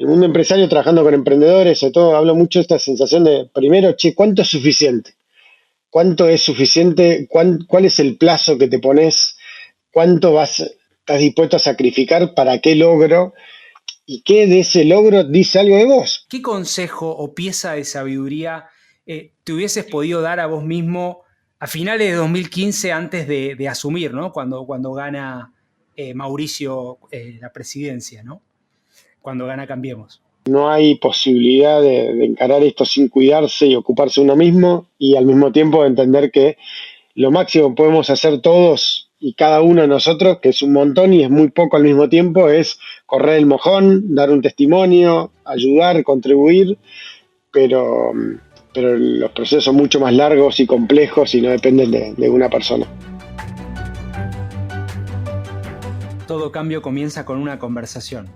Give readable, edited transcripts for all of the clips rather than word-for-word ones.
el mundo empresario trabajando con emprendedores, sobre todo hablo mucho de esta sensación de, primero, che, ¿cuánto es suficiente? ¿Cuánto es suficiente? ¿Cuál es el plazo que te pones? ¿Estás dispuesto a sacrificar para qué logro? ¿Y qué de ese logro dice algo de vos? ¿Qué consejo o pieza de sabiduría te hubieses podido dar a vos mismo a finales de 2015 antes de asumir, ¿no? Cuando gana Mauricio la presidencia, ¿no? Cuando gana Cambiemos. No hay posibilidad de encarar esto sin cuidarse y ocuparse uno mismo y al mismo tiempo de entender que lo máximo que podemos hacer todos y cada uno de nosotros, que es un montón y es muy poco al mismo tiempo, es correr el mojón, dar un testimonio, ayudar, contribuir, pero, pero los procesos son mucho más largos y complejos y no dependen de una persona. Todo cambio comienza con una conversación.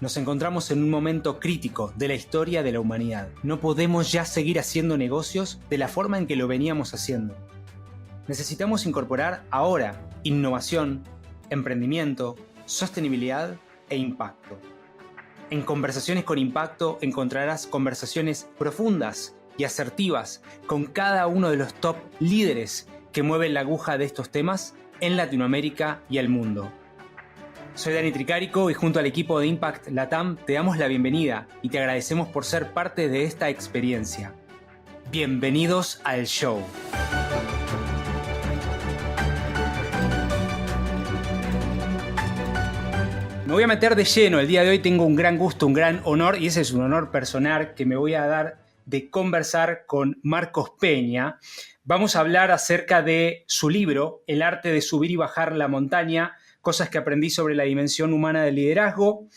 Nos encontramos en un momento crítico de la historia de la humanidad. No podemos ya seguir haciendo negocios de la forma en que lo veníamos haciendo. Necesitamos incorporar ahora innovación, emprendimiento, sostenibilidad e impacto. En Conversaciones con Impacto encontrarás conversaciones profundas y asertivas con cada uno de los top líderes que mueven la aguja de estos temas en Latinoamérica y el mundo. Soy Dani Tricarico y junto al equipo de Impact Latam te damos la bienvenida y te agradecemos por ser parte de esta experiencia. Bienvenidos al show. Me voy a meter de lleno. El día de hoy tengo un gran gusto, un gran honor, y ese es un honor personal que me voy a dar de conversar con Marcos Peña. Vamos a hablar acerca de su libro, El arte de subir y bajar la montaña, cosas que aprendí sobre la dimensión humana del liderazgo.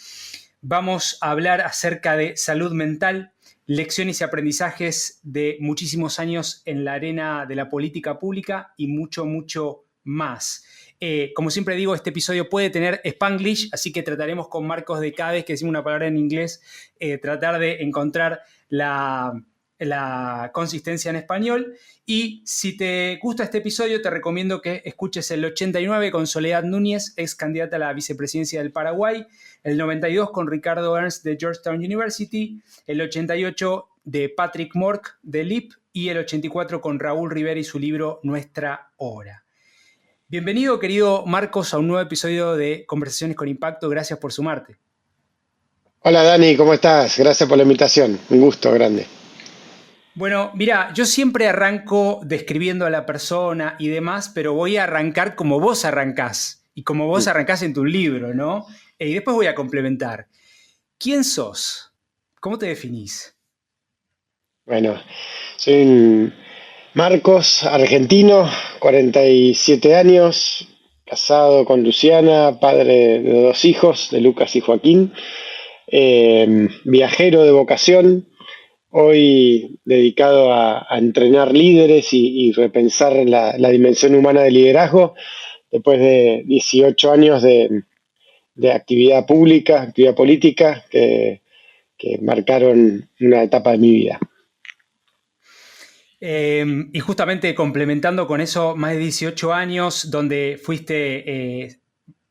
Vamos a hablar acerca de salud mental, lecciones y aprendizajes de muchísimos años en la arena de la política pública y mucho, mucho más. Como siempre digo, este episodio puede tener Spanglish, así que trataremos con Marcos de cada vez que decimos una palabra en inglés, tratar de encontrar la consistencia en español. Y si te gusta este episodio, te recomiendo que escuches el 89 con Soledad Núñez, ex candidata a la vicepresidencia del Paraguay, el 92 con Ricardo Ernst de Georgetown University, el 88 de Patrick Mork de LIP y el 84 con Raúl Rivera y su libro Nuestra Hora. Bienvenido, querido Marcos, a un nuevo episodio de Conversaciones con Impacto. Gracias por sumarte. Hola Dani, ¿cómo estás? Gracias por la invitación, un gusto grande. Bueno, mira, yo siempre arranco describiendo a la persona y demás, pero voy a arrancar como vos arrancás y como vos arrancás en tu libro, ¿no? Y después voy a complementar. ¿Quién sos? ¿Cómo te definís? Bueno, soy un Marcos, argentino, 47 años, casado con Luciana, padre de 2 hijos, de Lucas y Joaquín, viajero de vocación, hoy dedicado a entrenar líderes y repensar la dimensión humana del liderazgo, después de 18 años de actividad pública, actividad política, que marcaron una etapa de mi vida. Y justamente complementando con eso, más de 18 años donde fuiste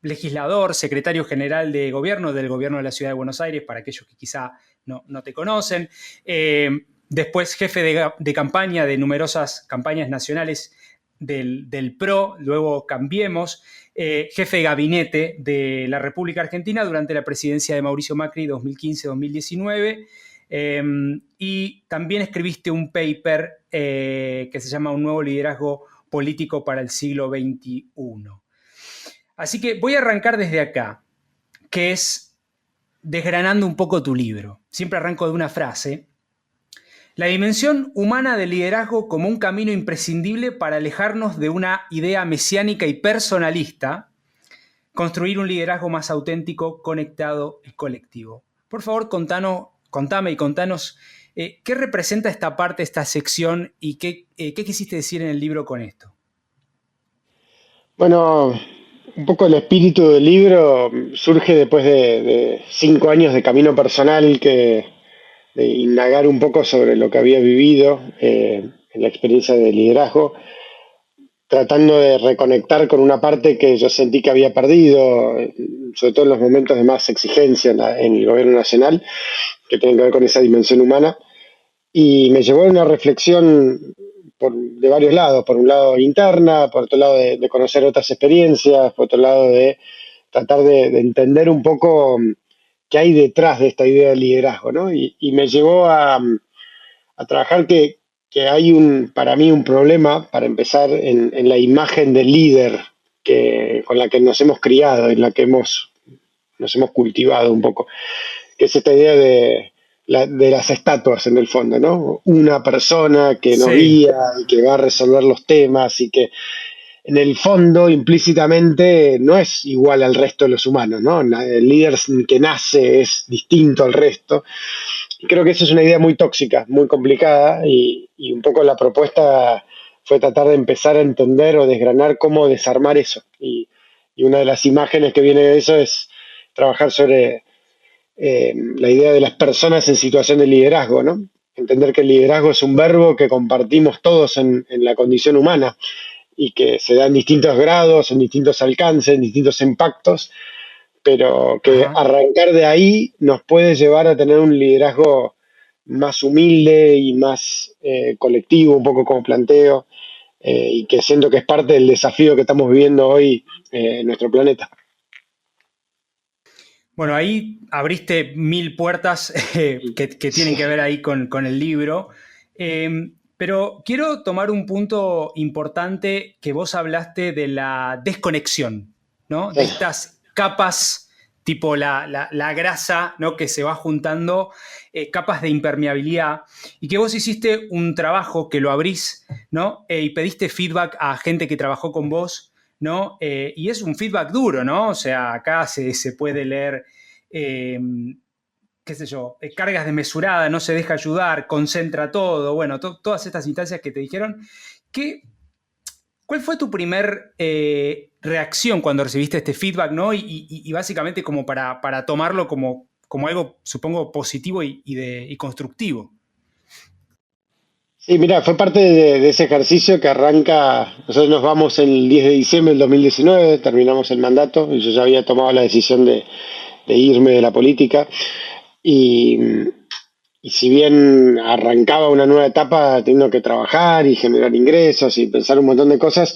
legislador, secretario general de gobierno del gobierno de la Ciudad de Buenos Aires, para aquellos que quizá no te conocen. Después jefe de campaña de numerosas campañas nacionales del PRO, luego Cambiemos, jefe de gabinete de la República Argentina durante la presidencia de Mauricio Macri 2015-2019. Y también escribiste un paper que se llama Un nuevo liderazgo político para el siglo XXI. Así que voy a arrancar desde acá, que es desgranando un poco tu libro. Siempre arranco de una frase. La dimensión humana del liderazgo como un camino imprescindible para alejarnos de una idea mesiánica y personalista, construir un liderazgo más auténtico, conectado y colectivo. Por favor, contame y contanos qué representa esta parte, esta sección y qué quisiste decir en el libro con esto. Bueno, un poco el espíritu del libro surge después de 5 años de camino personal, de indagar un poco sobre lo que había vivido en la experiencia de liderazgo. tratando de reconectar con una parte que yo sentí que había perdido, sobre todo en los momentos de más exigencia en el gobierno nacional, que tienen que ver con esa dimensión humana. Y me llevó a una reflexión de varios lados, por un lado interna, por otro lado de conocer otras experiencias, por otro lado de tratar de entender un poco qué hay detrás de esta idea de liderazgo, ¿no? Y me llevó a trabajar que hay para mí un problema, para empezar, en la imagen del líder con la que nos hemos criado, en la que nos hemos cultivado un poco, que es esta idea de las estatuas en el fondo, ¿no? Una persona que nos Sí, guía y que va a resolver los temas y que en el fondo implícitamente no es igual al resto de los humanos, ¿no? El líder que nace es distinto al resto. Y creo que esa es una idea muy tóxica, muy complicada y un poco la propuesta fue tratar de empezar a entender o desgranar cómo desarmar eso. Y una de las imágenes que viene de eso es trabajar sobre la idea de las personas en situación de liderazgo, ¿no? Entender que el liderazgo es un verbo que compartimos todos en la condición humana y que se da en distintos grados, en distintos alcances, en distintos impactos, pero que ajá. arrancar de ahí nos puede llevar a tener un liderazgo más humilde y más colectivo, un poco como planteo, y que siento que es parte del desafío que estamos viviendo hoy en nuestro planeta. Bueno, ahí abriste mil puertas que tienen Sí, que ver ahí con el libro. Pero quiero tomar un punto importante que vos hablaste de la desconexión, ¿no? De sí, estas capas tipo la grasa, ¿no? Que se va juntando, capas de impermeabilidad, y que vos hiciste un trabajo que lo abrís, ¿no? Y pediste feedback a gente que trabajó con vos, ¿no? Y es un feedback duro, ¿no? O sea, acá se puede leer, eh, qué sé yo, cargas desmesuradas, no se deja ayudar, concentra todo, bueno, todas estas instancias que te dijeron. ¿Qué, ¿Cuál fue tu primer reacción cuando recibiste este feedback, ¿no? Y básicamente como para tomarlo como algo, supongo, positivo y constructivo. sí, mira, fue parte de ese ejercicio que arranca, nosotros nos vamos el 10 de diciembre del 2019, terminamos el mandato y yo ya había tomado la decisión de irme de la política y, y si bien arrancaba una nueva etapa teniendo que trabajar y generar ingresos y pensar un montón de cosas,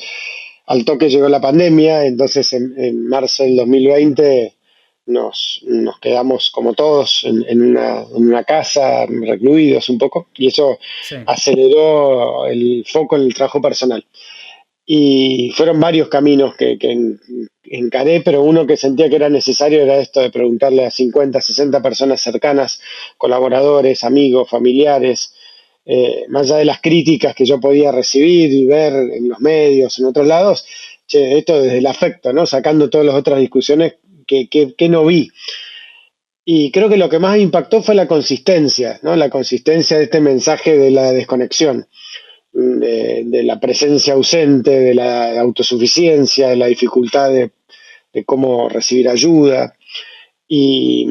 al toque llegó la pandemia, entonces en marzo del 2020 nos quedamos como todos en una casa, recluidos un poco, y eso Sí, aceleró el foco en el trabajo personal. Y fueron varios caminos que encaré, pero uno que sentía que era necesario era esto de preguntarle a 50, 60 personas cercanas, colaboradores, amigos, familiares, más allá de las críticas que yo podía recibir y ver en los medios, en otros lados, che, esto desde el afecto, ¿no? Sacando todas las otras discusiones que no vi. Y creo que lo que más impactó fue la consistencia, ¿no? La consistencia de este mensaje de la desconexión, de la presencia ausente, de la autosuficiencia, de la dificultad de cómo recibir ayuda. Y,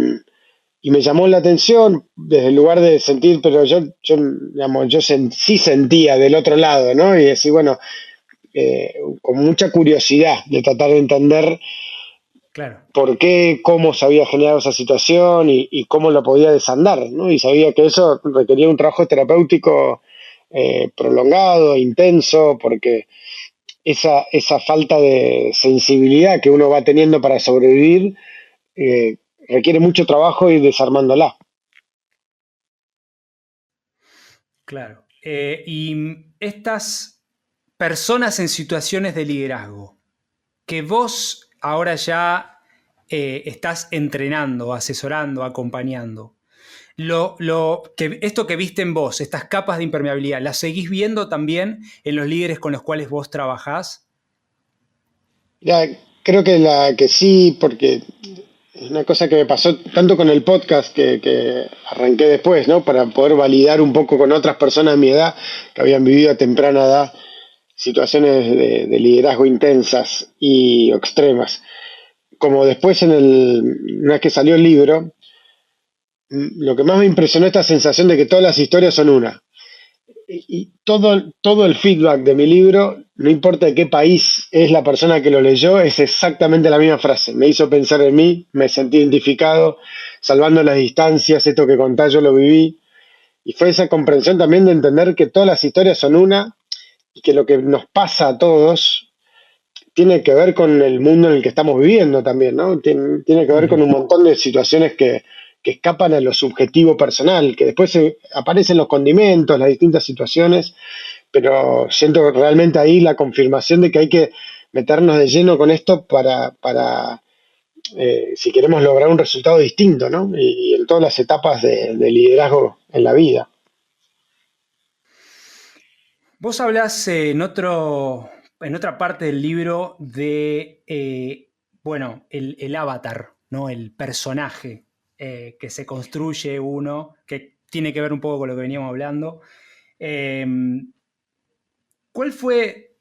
y me llamó la atención desde el lugar de sentir, pero digamos, sí sentía del otro lado, ¿no? Y decir, bueno, con mucha curiosidad de tratar de entender claro. por qué, cómo se había generado esa situación y cómo lo podía desandar, ¿no? Y sabía que eso requería un trabajo terapéutico prolongado, intenso, porque esa falta de sensibilidad que uno va teniendo para sobrevivir eh, requiere mucho trabajo ir desarmándola. Claro. Y estas personas en situaciones de liderazgo, que vos ahora ya estás entrenando, asesorando, acompañando, esto que viste en vos, estas capas de impermeabilidad, ¿las seguís viendo también en los líderes con los cuales vos trabajás? Ya, creo que sí, porque es una cosa que me pasó tanto con el podcast que arranqué después, ¿no? Para poder validar un poco con otras personas de mi edad que habían vivido a temprana edad situaciones de liderazgo intensas y extremas. Como después una vez que salió el libro, lo que más me impresionó es esta sensación de que todas las historias son una. y todo el feedback de mi libro, no importa de qué país es la persona que lo leyó, es exactamente la misma frase. Me hizo pensar en mí, me sentí identificado, salvando las distancias, esto que contás yo lo viví. Y fue esa comprensión también de entender que todas las historias son una y que lo que nos pasa a todos tiene que ver con el mundo en el que estamos viviendo también, ¿no? Tiene que ver con Ujú. un montón de situaciones que escapan a lo subjetivo personal, que después aparecen los condimentos, las distintas situaciones, pero siento realmente ahí la confirmación de que hay que meternos de lleno con esto para si queremos lograr un resultado distinto, ¿no? Y en todas las etapas de liderazgo en la vida. Vos hablás en otra parte del libro de, bueno, el avatar, ¿no? El personaje que se construye uno, que tiene que ver un poco con lo que veníamos hablando. Eh, ¿Cuál fue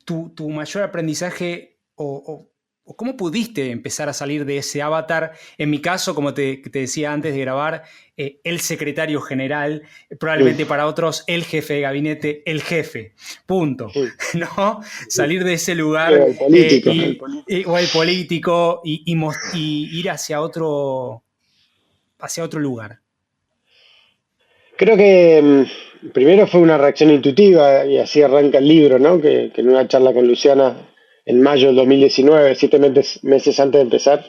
tu mayor aprendizaje o cómo pudiste empezar a salir de ese avatar? En mi caso, como te decía antes de grabar, el secretario general, Mm, probablemente para otros el jefe de gabinete, el jefe, punto, mm, ¿no? Salir de ese sí, lugar el político. o el político y ir hacia otro lugar. Creo que primero fue una reacción intuitiva y así arranca el libro, ¿no? Que en una charla con Luciana en mayo del 2019, 7 meses antes de empezar,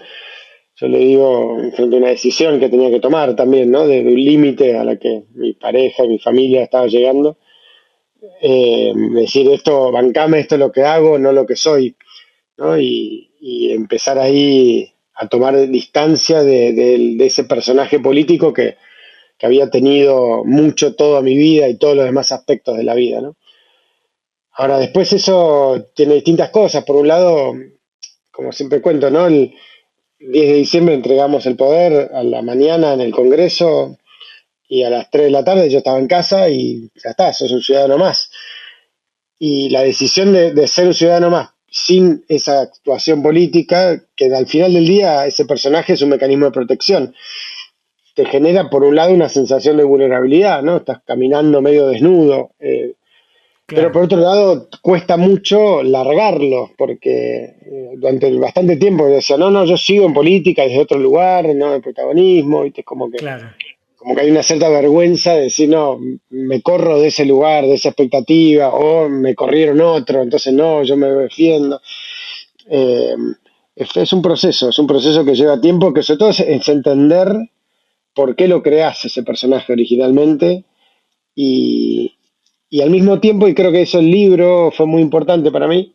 yo le digo, frente a una decisión que tenía que tomar también, ¿no? De un límite a la que mi pareja y mi familia estaba llegando. Decir esto, bancame, esto es lo que hago, no lo que soy, ¿no? Y empezar ahí a tomar distancia de ese personaje político que había tenido mucho toda mi vida y todos los demás aspectos de la vida, ¿no? Ahora, después eso tiene distintas cosas. Por un lado, como siempre cuento, ¿no? El 10 de diciembre entregamos el poder a la mañana en el Congreso y a las 3 de la tarde yo estaba en casa y ya está, sos un ciudadano más. Y la decisión de ser un ciudadano más sin esa actuación política, que al final del día ese personaje es un mecanismo de protección, te genera por un lado una sensación de vulnerabilidad, ¿no? Estás caminando medio desnudo, pero Claro, por otro lado cuesta mucho largarlo, porque durante bastante tiempo yo decía, no, no, yo sigo en política desde otro lugar, no de protagonismo, ¿viste? claro. Como que hay una cierta vergüenza de decir, no, me corro de ese lugar, de esa expectativa, o me corrieron otro, entonces no, yo me defiendo. Eh, es un proceso que lleva tiempo, que sobre todo es entender por qué lo creas ese personaje originalmente y, y al mismo tiempo, y creo que eso el libro fue muy importante para mí,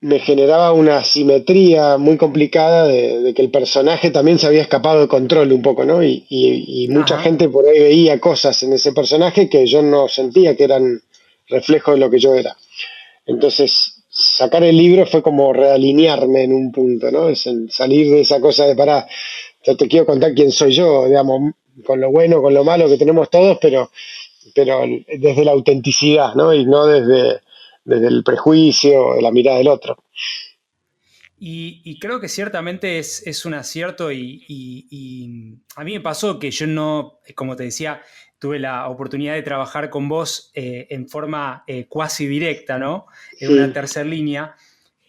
me generaba una simetría muy complicada de que el personaje también se había escapado de control un poco, ¿no? Y mucha Ajá. gente por ahí veía cosas en ese personaje que yo no sentía que eran reflejo de lo que yo era. Entonces, sacar el libro fue como realinearme en un punto, ¿no? Es salir de esa cosa de, pará, yo te quiero contar quién soy yo, digamos, con lo bueno, con lo malo que tenemos todos, pero desde la autenticidad, ¿no? Y no desde el prejuicio o de la mirada del otro. Y creo que ciertamente es un acierto y a mí me pasó que yo no, como te decía, tuve la oportunidad de trabajar con vos en forma cuasi directa, ¿no? En una Sí, tercera línea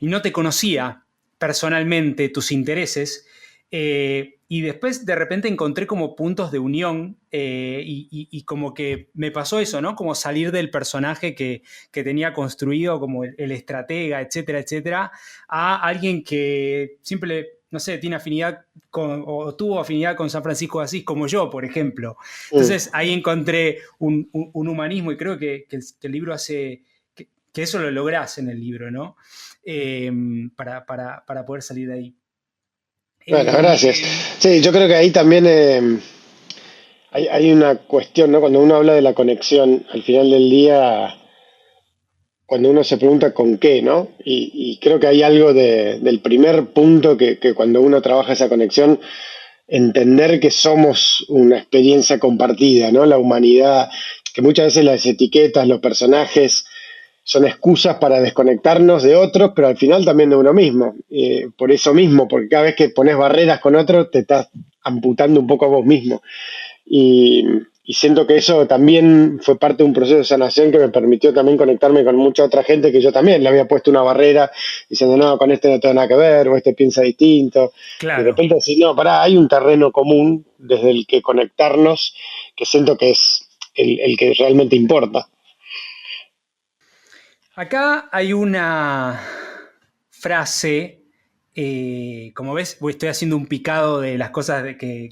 y no te conocía personalmente tus intereses. Y después de repente encontré como puntos de unión y como que me pasó eso, ¿no? Como salir del personaje que tenía construido como el estratega, etcétera, etcétera, a alguien que simple, no sé, tiene afinidad con, o tuvo afinidad con San Francisco de Asís, como yo, por ejemplo. mm, Entonces ahí encontré un humanismo y creo que el libro hace, que eso lo lográs en el libro, ¿no? Eh, para poder salir de ahí. bueno, Eh, gracias. Sí, yo creo que ahí también hay una cuestión, ¿no? Cuando uno habla de la conexión, al final del día, cuando uno se pregunta con qué, ¿no? Y creo que hay algo del primer punto que cuando uno trabaja esa conexión, entender que somos una experiencia compartida, ¿no? La humanidad, que muchas veces las etiquetas, los personajes son excusas para desconectarnos de otros, pero al final también de uno mismo. Por eso mismo, porque cada vez que pones barreras con otros, te estás amputando un poco a vos mismo. Y, y siento que eso también fue parte de un proceso de sanación que me permitió también conectarme con mucha otra gente que yo también le había puesto una barrera diciendo, no, con este no tengo nada que ver, o este piensa distinto. Y de Claro. repente decir, no, pará, hay un terreno común desde el que conectarnos que siento que es el que realmente importa. Acá hay una frase, como ves, estoy haciendo un picado de las cosas que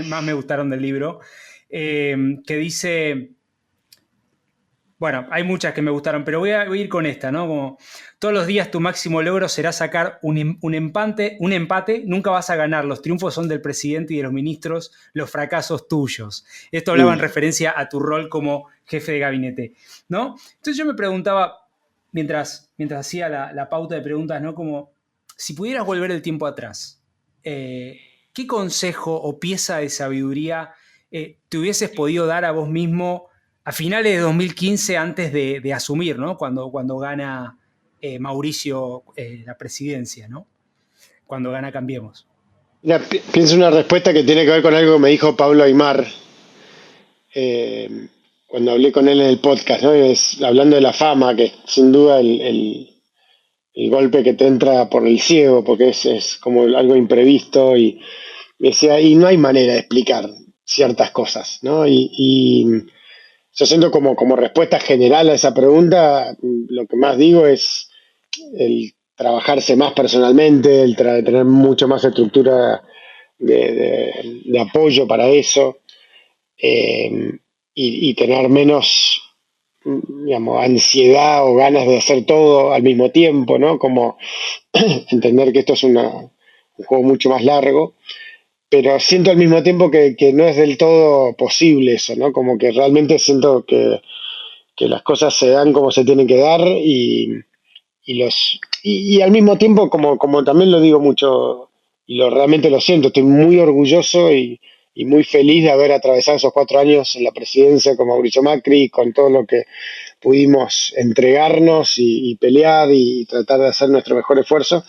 más me gustaron del libro, que dice, bueno, hay muchas que me gustaron, pero voy a ir con esta, ¿no? Como todos los días tu máximo logro será sacar un empate, nunca vas a ganar, los triunfos son del presidente y de los ministros, los fracasos tuyos. Esto hablaba en Mm. referencia a tu rol como jefe de gabinete, ¿no? Entonces yo me preguntaba, mientras hacía la pauta de preguntas, ¿no? Como, si pudieras volver el tiempo atrás, ¿qué consejo o pieza de sabiduría te hubieses podido dar a vos mismo a finales de 2015 antes de asumir, ¿no? Cuando gana Mauricio la presidencia, ¿no? Cuando gana Cambiemos. Mira, pienso una respuesta que tiene que ver con algo que me dijo Pablo Aymar cuando hablé con él en el podcast, ¿no? Hablando de la fama, que sin duda el golpe que te entra por el ciego, porque es como algo imprevisto, y me decía, y no hay manera de explicar ciertas cosas, ¿no? Y yo siento como respuesta general a esa pregunta, lo que más digo es el trabajarse más personalmente, tener mucho más estructura de apoyo para eso, eh, y tener menos, digamos, ansiedad o ganas de hacer todo al mismo tiempo, ¿no? Como entender que esto es un juego mucho más largo, pero siento al mismo tiempo que no es del todo posible eso, ¿no? Como que realmente siento que las cosas se dan como se tienen que dar y al mismo tiempo, como también lo digo mucho, y realmente lo siento, estoy muy orgulloso y muy feliz de haber atravesado esos 4 años en la presidencia con Mauricio Macri, con todo lo que pudimos entregarnos y pelear y tratar de hacer nuestro mejor esfuerzo.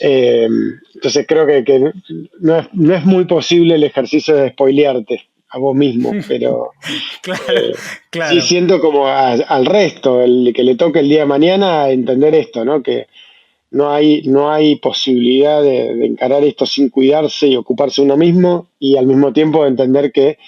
Eh, entonces creo que no es muy posible el ejercicio de spoilearte a vos mismo, pero Claro, sí claro. siento como al resto, el que le toque el día de mañana, entender esto, ¿no? Que no hay posibilidad de encarar esto sin cuidarse y ocuparse uno mismo y al mismo tiempo entender que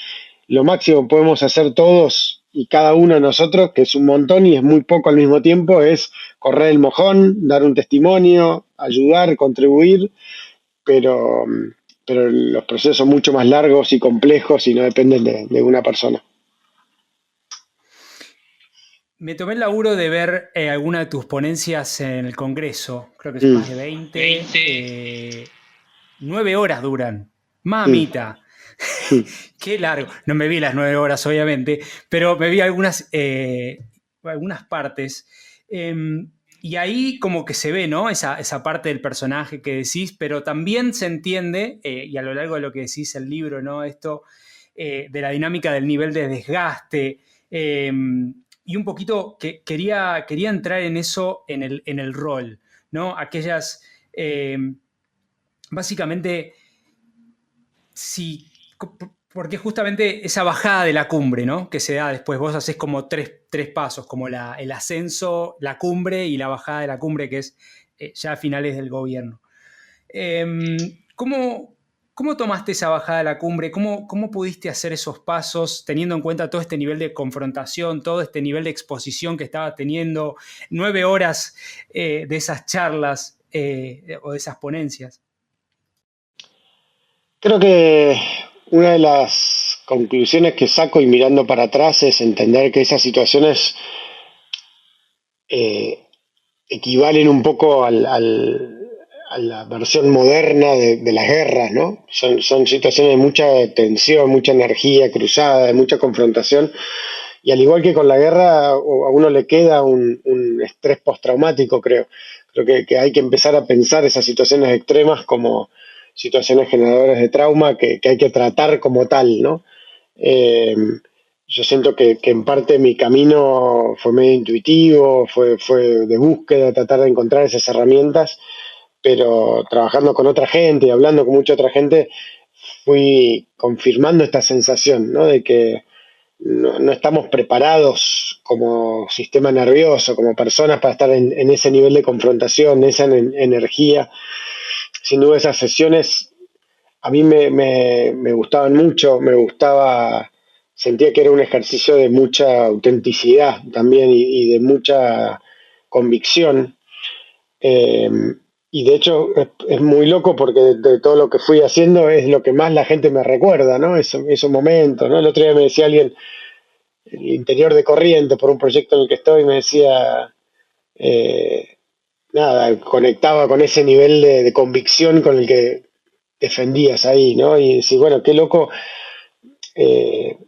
lo máximo que podemos hacer todos y cada uno de nosotros, que es un montón y es muy poco al mismo tiempo, es correr el mojón, dar un testimonio, ayudar, contribuir, pero, pero los procesos son mucho más largos y complejos y no dependen de una persona. Me tomé el laburo de ver alguna de tus ponencias en el Congreso. Creo que son Mm, más de 20. 9 horas duran. mm, Mamita. mm. Qué largo. No me vi las 9 horas, obviamente, pero me vi algunas partes. Eh, y ahí como que se ve, ¿no? Esa parte del personaje que decís, pero también se entiende, y a lo largo de lo que decís el libro, ¿no? Esto de la dinámica del nivel de desgaste. Y un poquito que quería entrar en eso en el rol, ¿no? Aquellas. Básicamente sí, porque justamente esa bajada de la cumbre, ¿no? Que se da después, vos haces como tres pasos, como el ascenso, la cumbre y la bajada de la cumbre, que es ya a finales del gobierno. ¿Cómo, ¿Cómo tomaste esa bajada de la cumbre? ¿Cómo pudiste hacer esos pasos teniendo en cuenta todo este nivel de confrontación, todo este nivel de exposición que estaba teniendo, 9 horas de esas charlas o de esas ponencias? Creo que una de las conclusiones que saco y mirando para atrás es entender que esas situaciones eh, equivalen un poco a la versión moderna de las guerras, ¿no? Son situaciones de mucha tensión, mucha energía cruzada, de mucha confrontación. Y al igual que con la guerra, a uno le queda un estrés postraumático, creo. Creo que hay que empezar a pensar esas situaciones extremas como situaciones generadoras de trauma que hay que tratar como tal, ¿no? Eh, yo siento que en parte mi camino fue medio intuitivo, fue de búsqueda, tratar de encontrar esas herramientas, pero trabajando con otra gente y hablando con mucha otra gente, fui confirmando esta sensación, ¿no? De que no estamos preparados como sistema nervioso, como personas para estar en ese nivel de confrontación, esa energía. Sin duda esas sesiones a mí me gustaban mucho, me gustaba, sentía que era un ejercicio de mucha autenticidad también y de mucha convicción. Eh, y de hecho es muy loco porque de todo lo que fui haciendo es lo que más la gente me recuerda, ¿no? Esos momentos, ¿no? El otro día me decía alguien, el interior de Corrientes, por un proyecto en el que estoy, me decía, eh, nada, conectaba con ese nivel de convicción con el que defendías ahí, ¿no? Y decís, bueno, qué loco. eh,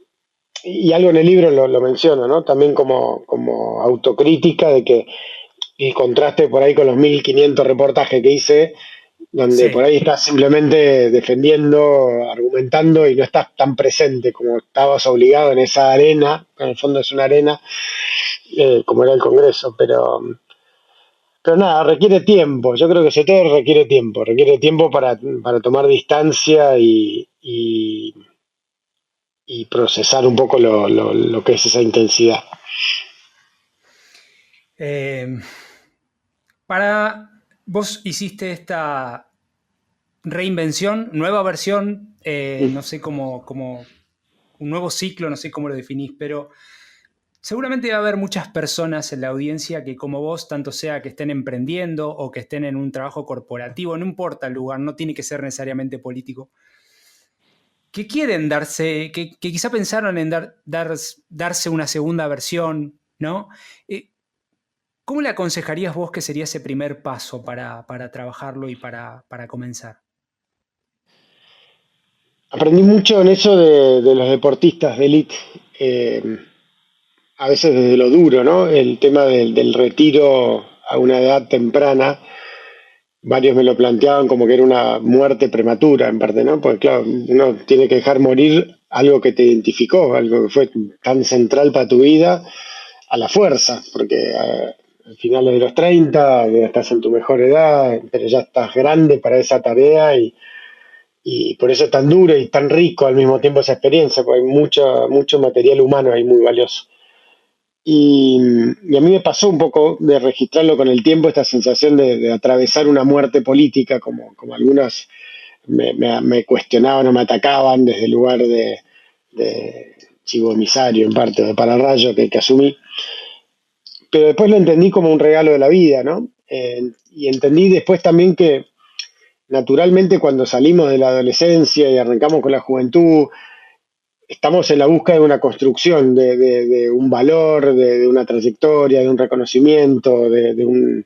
y algo en el libro lo menciono, ¿no? También como autocrítica de que el contraste por ahí con los 1500 reportajes que hice, donde por Sí. ahí estás simplemente defendiendo, argumentando y no estás tan presente como estabas obligado en esa arena, en el fondo es una arena, como era el Congreso, pero nada, requiere tiempo, yo creo que sobre todo requiere tiempo para tomar distancia y procesar un poco lo que es esa intensidad. Eh, para vos hiciste esta reinvención, nueva versión, no sé cómo, un nuevo ciclo, no sé cómo lo definís, pero seguramente va a haber muchas personas en la audiencia que como vos, tanto sea que estén emprendiendo o que estén en un trabajo corporativo, no importa el lugar, no tiene que ser necesariamente político, que quieren darse, que quizá pensaron en darse una segunda versión, ¿no? Eh, ¿Cómo le aconsejarías vos que sería ese primer paso para trabajarlo y para comenzar? Aprendí mucho en eso de los deportistas de élite, eh, a veces desde lo duro, ¿no? El tema del retiro a una edad temprana, varios me lo planteaban como que era una muerte prematura, en parte, ¿no? Porque claro, uno tiene que dejar morir algo que te identificó, algo que fue tan central para tu vida, a la fuerza, porque al final de los 30 ya estás en tu mejor edad, pero ya estás grande para esa tarea y por eso es tan duro y tan rico al mismo tiempo esa experiencia, porque hay mucho material humano ahí muy valioso. Y a mí me pasó un poco de registrarlo con el tiempo, esta sensación de atravesar una muerte política, como algunas me cuestionaban o me atacaban desde el lugar de chivo emisario, en parte, de pararrayo que asumí. Pero después lo entendí como un regalo de la vida, ¿no? Y entendí después también que naturalmente cuando salimos de la adolescencia y arrancamos con la juventud, estamos en la búsqueda de una construcción, de un valor, de una trayectoria, de un reconocimiento, de un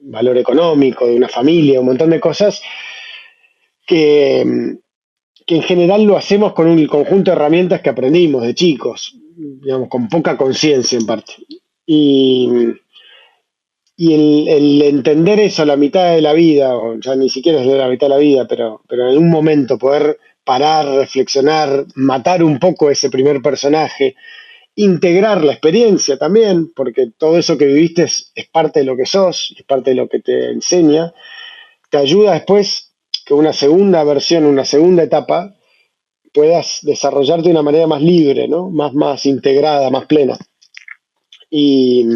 valor económico, de una familia, un montón de cosas que, que en general lo hacemos con un conjunto de herramientas que aprendimos de chicos, digamos, con poca conciencia en parte. Y, y el entender eso a la mitad de la vida, o ya ni siquiera es de la mitad de la vida, pero en un momento poder parar, reflexionar, matar un poco ese primer personaje, integrar la experiencia también, porque todo eso que viviste es parte de lo que sos, es parte de lo que te enseña, te ayuda después que una segunda versión, una segunda etapa, puedas desarrollarte de una manera más libre, ¿no? Más integrada, más plena. Y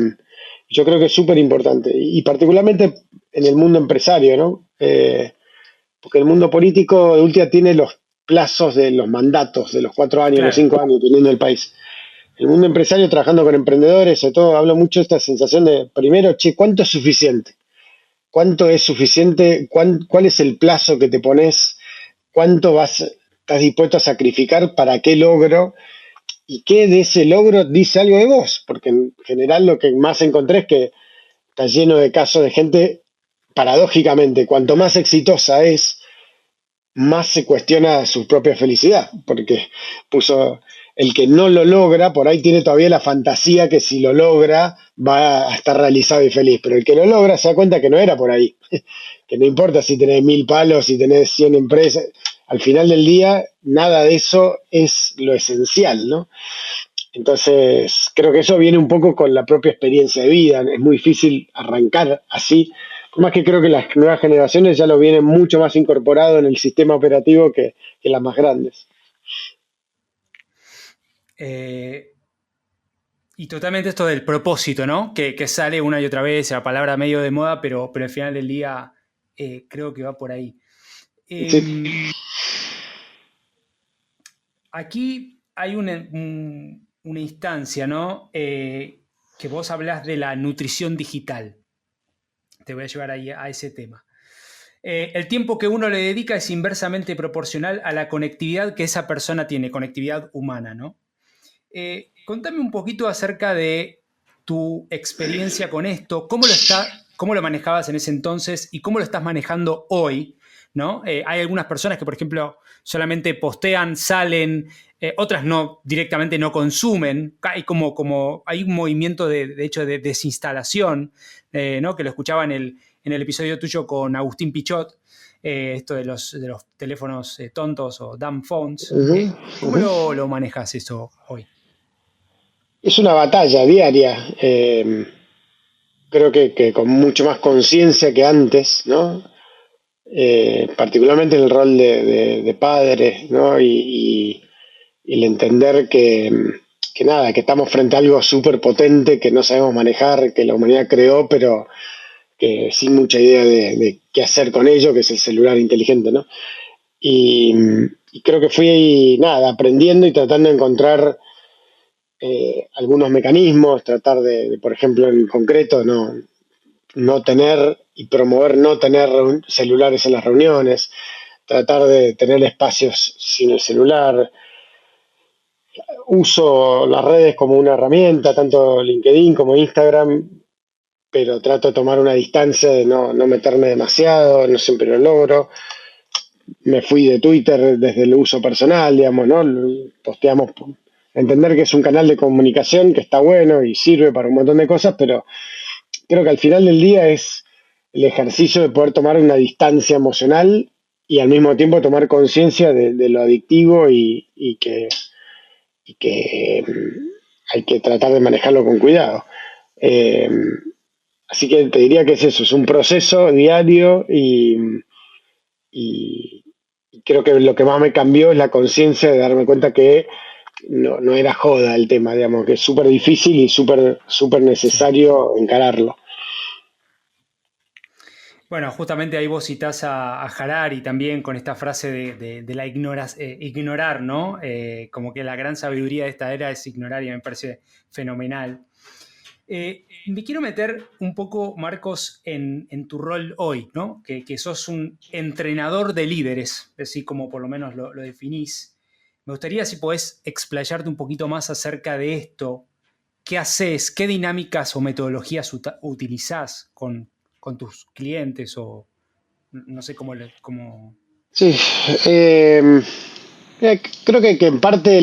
yo creo que es súper importante, y particularmente en el mundo empresario, ¿no? Porque el mundo político de última tiene los plazos de los mandatos, de los 4 años, los Claro. 5 años, dependiendo del país. El mundo empresario, trabajando con emprendedores, sobre todo, hablo mucho de esta sensación de, primero, che, ¿cuánto es suficiente? ¿Cuánto es suficiente? ¿Cuál es el plazo que te pones? ¿Cuánto estás dispuesto a sacrificar para qué logro? ¿Y qué de ese logro dice algo de vos? Porque en general lo que más encontré es que está lleno de casos de gente, paradójicamente, cuanto más exitosa es, más se cuestiona su propia felicidad, porque puso el que no lo logra, por ahí tiene todavía la fantasía que si lo logra va a estar realizado y feliz, pero el que lo logra se da cuenta que no era por ahí, que no importa si tenés 1000 palos, si tenés 100 empresas, al final del día nada de eso es lo esencial, ¿no? Entonces, creo que eso viene un poco con la propia experiencia de vida. Es muy difícil arrancar así, Por más que creo que las nuevas generaciones ya lo vienen mucho más incorporado en el sistema operativo que las más grandes. Eh, y totalmente esto del propósito, ¿no? Que sale una y otra vez, la palabra medio de moda, pero al final del día creo que va por ahí. Sí. Aquí hay una instancia, ¿no? Que vos hablás de la nutrición digital. Te voy a llevar ahí a ese tema. El tiempo que uno le dedica es inversamente proporcional a la conectividad que esa persona tiene, conectividad humana, ¿no? Contame un poquito acerca de tu experiencia con esto, cómo lo manejabas en ese entonces y cómo lo estás manejando hoy, ¿no? Hay algunas personas que, por ejemplo, solamente postean, salen, otras no, directamente no consumen. Hay un movimiento de hecho de desinstalación, ¿no? Que lo escuchaba en el episodio tuyo con Agustín Pichot, esto de los teléfonos tontos o dumb phones. Ujú, ¿Cómo ujú. lo manejas eso hoy? Es una batalla diaria. Creo que con mucho más conciencia que antes, ¿no? Particularmente en el rol de padre, ¿no? Y el entender que nada, que estamos frente a algo súper potente que no sabemos manejar, que la humanidad creó, pero que sin mucha idea de qué hacer con ello, que es el celular inteligente, ¿no? Y, y creo que fui, nada, aprendiendo y tratando de encontrar algunos mecanismos, tratar por ejemplo, en concreto, no tener y promover no tener celulares en las reuniones, tratar de tener espacios sin el celular. Uso las redes como una herramienta, tanto LinkedIn como Instagram, pero trato de tomar una distancia de no meterme demasiado, no siempre lo logro. Me fui de Twitter desde el uso personal, digamos, ¿no? Posteamos, entender que es un canal de comunicación que está bueno y sirve para un montón de cosas, pero creo que al final del día es el ejercicio de poder tomar una distancia emocional y al mismo tiempo tomar conciencia de lo adictivo y que hay que tratar de manejarlo con cuidado. Eh, Así que te diría que es eso, es un proceso diario y creo que lo que más me cambió es la conciencia de darme cuenta que no era joda el tema, digamos, que es súper difícil y súper Sí. necesario encararlo. Bueno, justamente ahí vos citás a Harari también con esta frase de la ignorar, ¿no? Como que la gran sabiduría de esta era es ignorar y me parece fenomenal. Me quiero meter un poco, Marcos, en tu rol hoy, ¿no? Que sos un entrenador de líderes, así como por lo menos lo definís. Me gustaría si podés explayarte un poquito más acerca de esto. ¿Qué haces? ¿Qué dinámicas o metodologías utilizás con tus clientes? O no sé cómo... Sí, creo que en parte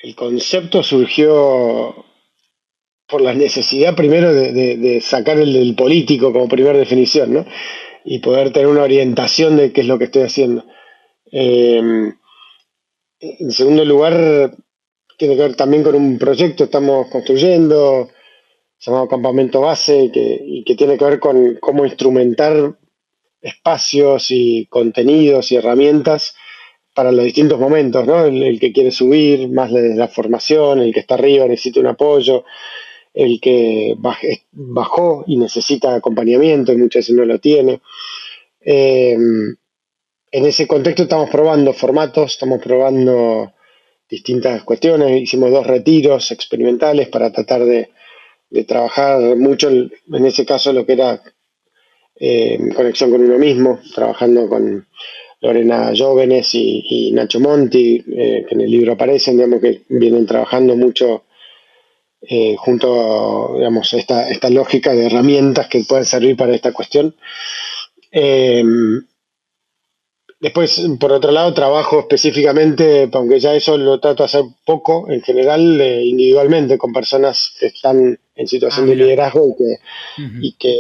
el concepto surgió por la necesidad primero de sacar el del político como primera definición, ¿no? Y poder tener una orientación de qué es lo que estoy haciendo. Eh, en segundo lugar, tiene que ver también con un proyecto que estamos construyendo llamado Campamento Base y que tiene que ver con cómo instrumentar espacios y contenidos y herramientas para los distintos momentos, ¿no? El que quiere subir, más la formación, el que está arriba necesita un apoyo, el que bajó y necesita acompañamiento y muchas veces no lo tiene. Eh, en ese contexto estamos probando formatos, estamos probando distintas cuestiones, hicimos 2 retiros experimentales para tratar de trabajar mucho en ese caso lo que era conexión con uno mismo, trabajando con Lorena Jóvenes y Nacho Monti, que en el libro aparecen, digamos que vienen trabajando mucho junto a digamos, esta lógica de herramientas que pueden servir para esta cuestión. Eh, Después, por otro lado, trabajo específicamente, aunque ya eso lo trato de hacer poco, en general, individualmente, con personas que están en Ah, situación de mira. liderazgo Ujú. y que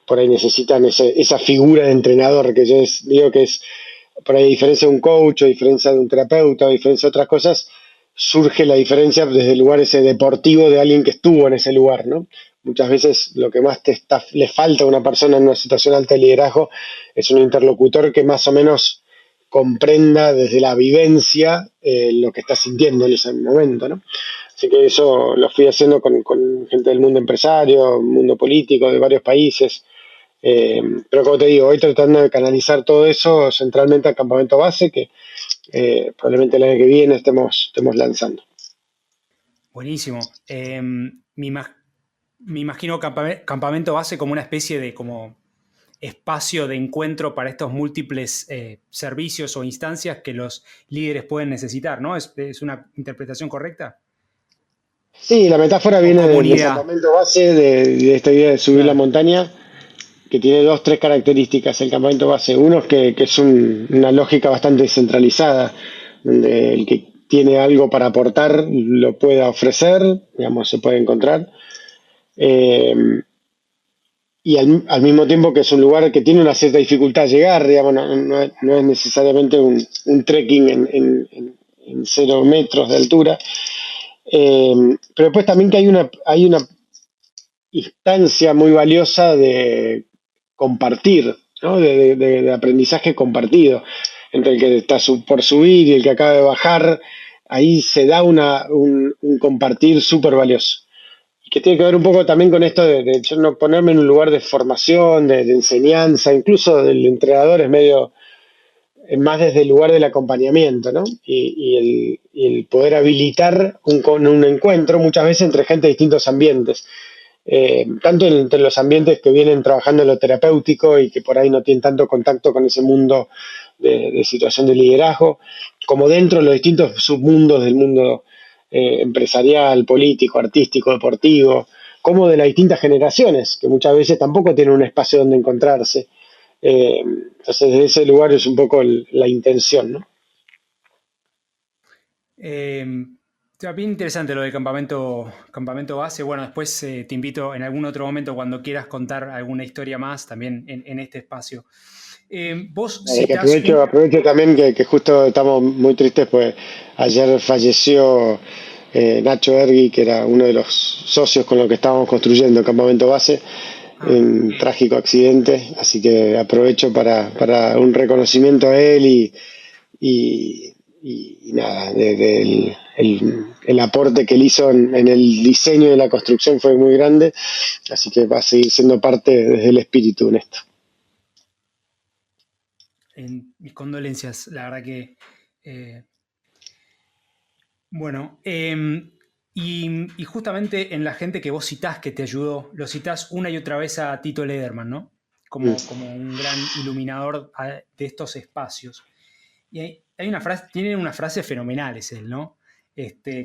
por ahí necesitan esa figura de entrenador, que digo que es, por ahí a diferencia de un coach, o a diferencia de un terapeuta, o a diferencia de otras cosas, surge la diferencia desde el lugar ese deportivo de alguien que estuvo en ese lugar, ¿no? Muchas veces lo que más le falta a una persona en una situación alta de liderazgo es un interlocutor que más o menos comprenda desde la vivencia lo que está sintiendo en ese momento, ¿no? Así que eso lo fui haciendo con gente del mundo empresario, mundo político, de varios países. Pero como te digo, hoy tratando de canalizar todo eso centralmente al campamento base, que probablemente el año que viene estemos lanzando. Buenísimo. Me imagino campamento base como una especie de como espacio de encuentro para estos múltiples servicios o instancias que los líderes pueden necesitar, ¿no? ¿Es una interpretación correcta? Sí, la metáfora O viene del comunidad. campamento base, de esta idea de subir la Claro. montaña, que tiene dos, tres características. El campamento base, uno es que es una lógica bastante descentralizada, donde el que tiene algo para aportar lo pueda ofrecer, digamos, se puede encontrar. Eh, y al mismo tiempo que es un lugar que tiene una cierta dificultad llegar, digamos, no es necesariamente un trekking en 0 metros de altura. Eh, pero después también que hay una instancia muy valiosa de compartir, ¿no? De aprendizaje compartido entre el que está por subir y el que acaba de bajar. Ahí se da un compartir súper valioso. Y que tiene que ver un poco también con esto de yo no ponerme en un lugar de formación, de enseñanza, incluso del entrenador es medio más desde el lugar del acompañamiento, ¿no? Y el poder habilitar un encuentro muchas veces entre gente de distintos ambientes. Tanto entre los ambientes que vienen trabajando en lo terapéutico y que por ahí no tienen tanto contacto con ese mundo de situación de liderazgo, como dentro de los distintos submundos del mundo empresarial, político, artístico, deportivo, como de las distintas generaciones, que muchas veces tampoco tienen un espacio donde encontrarse. Entonces, desde ese lugar es un poco la intención, ¿no? Eh, Está bien interesante lo del campamento base. Bueno, después te invito en algún otro momento cuando quieras contar alguna historia más también en este espacio. Vos Que citás un... aprovecho también que justo estamos muy tristes, pues ayer falleció Nacho Ergui, que era uno de los socios con los que estábamos construyendo el campamento base, en Ah, un trágico accidente, así que aprovecho para un reconocimiento a él y nada, el aporte que él hizo en el diseño de la construcción fue muy grande, así que va a seguir siendo parte desde el espíritu en esto. mis condolencias, la verdad que... eh, bueno, y justamente en la gente que vos citás que te ayudó, lo citás una y otra vez a Tito Lederman, ¿no? Mm. Como un gran iluminador de estos espacios. Y hay una frase, tiene unas frases fenomenales él, ¿no?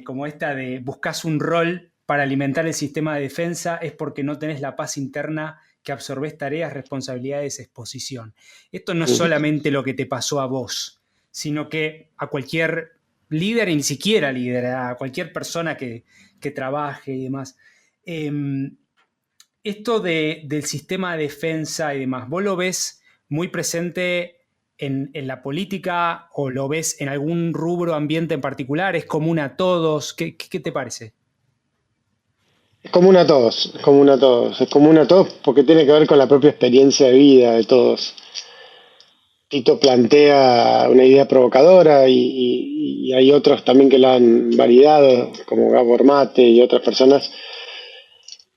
Como esta de buscas un rol para alimentar el sistema de defensa es porque no tenés la paz interna que absorbés tareas, responsabilidades, exposición. Esto no es Mm. solamente lo que te pasó a vos, sino que a cualquier líder, y ni siquiera líder, a cualquier persona que trabaje y demás. Eh, Esto del sistema de defensa y demás, ¿vos lo ves muy presente en la política o lo ves en algún rubro, ambiente en particular? ¿Es común a todos? ¿Qué te parece? Es común a todos, es común a todos, es común a todos porque tiene que ver con la propia experiencia de vida de todos. Tito plantea una idea provocadora y hay otros también que la han validado, como Gabor Mate y otras personas,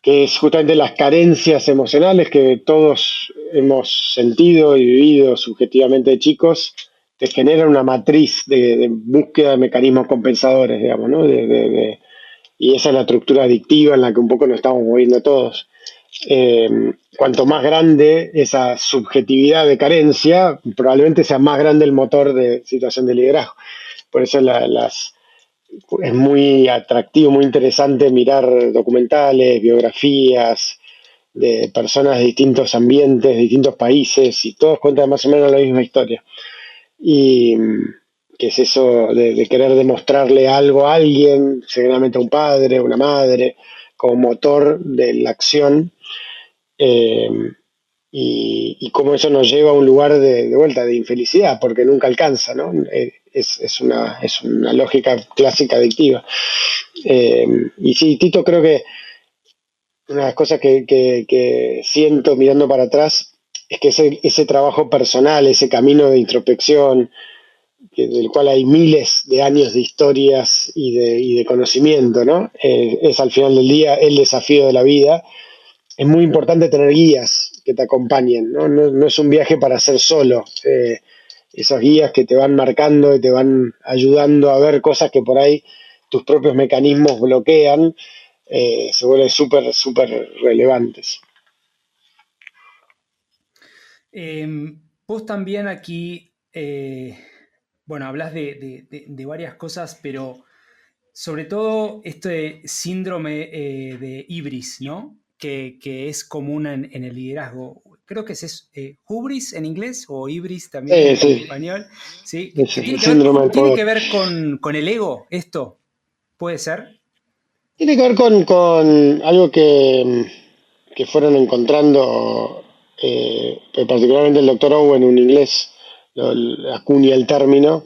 que es justamente las carencias emocionales que todos hemos sentido y vivido subjetivamente de chicos, te generan una matriz de búsqueda de mecanismos compensadores, digamos, ¿no? Y esa es la estructura adictiva en la que un poco nos estamos moviendo todos. Eh, Cuanto más grande esa subjetividad de carencia, probablemente sea más grande el motor de situación de liderazgo. Por eso es muy atractivo, muy interesante mirar documentales, biografías de personas de distintos ambientes, de distintos países, y todos cuentan más o menos la misma historia. Y que es eso de querer demostrarle algo a alguien, seguramente a un padre, una madre, como motor de la acción, eh, y cómo eso nos lleva a un lugar de vuelta de infelicidad, porque nunca alcanza, ¿no? Es una lógica clásica adictiva. Y sí, Tito creo que una de las cosas que siento mirando para atrás es que ese trabajo personal, ese camino de introspección, del cual hay miles de años de historias y de conocimiento, ¿no? Es al final del día el desafío de la vida. Es muy importante tener guías que te acompañen, ¿no? No es un viaje para hacer solo. Esos guías que te van marcando y te van ayudando a ver cosas que por ahí tus propios mecanismos bloquean, se vuelven súper, súper relevantes. Vos también aquí, bueno, hablas de varias cosas, pero sobre todo este síndrome de Ibris, ¿no? Que es común en el liderazgo. Creo que es hubris en inglés o ibris también Sí, en sí, español. ¿Sí? es Que el síndrome del tiene poder. que ver con el ego, esto. ¿Puede ser? Tiene que ver con algo que fueron encontrando, particularmente el doctor Owen, un inglés, acuña el término,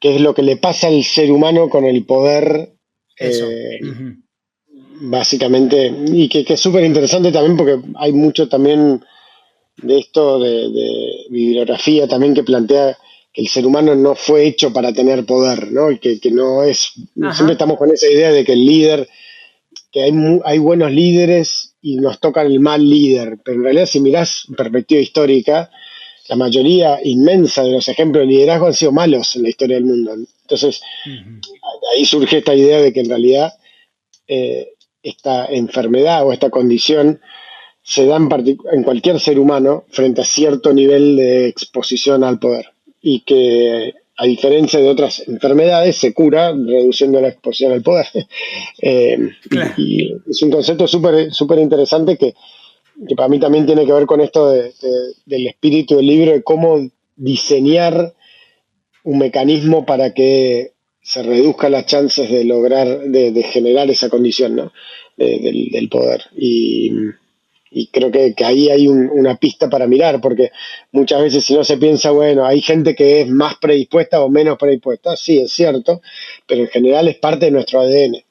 que es lo que le pasa al ser humano con el poder, Eso. eh, Ujú. básicamente, y que es súper interesante también porque hay mucho también de esto de bibliografía también que plantea que el ser humano no fue hecho para tener poder, ¿no? Y que no es, siempre Ajá. estamos con esa idea de que el líder, que hay buenos líderes y nos toca el mal líder, pero en realidad si mirás en perspectiva histórica, la mayoría inmensa de los ejemplos de liderazgo han sido malos en la historia del mundo. Entonces, Ujú. ahí surge esta idea de que en realidad eh, esta enfermedad o esta condición se da en cualquier ser humano frente a cierto nivel de exposición al poder y que a diferencia de otras enfermedades se cura reduciendo la exposición al poder. Eh, Claro. y es un concepto súper súper interesante que para mí también tiene que ver con esto del espíritu del libro, de cómo diseñar un mecanismo para que se reduzcan las chances de lograr, de generar esa condición, ¿no? Del poder. Y creo que ahí hay una pista para mirar, porque muchas veces si no se piensa, bueno, hay gente que es más predispuesta o menos predispuesta, sí, es cierto, pero en general es parte de nuestro ADN.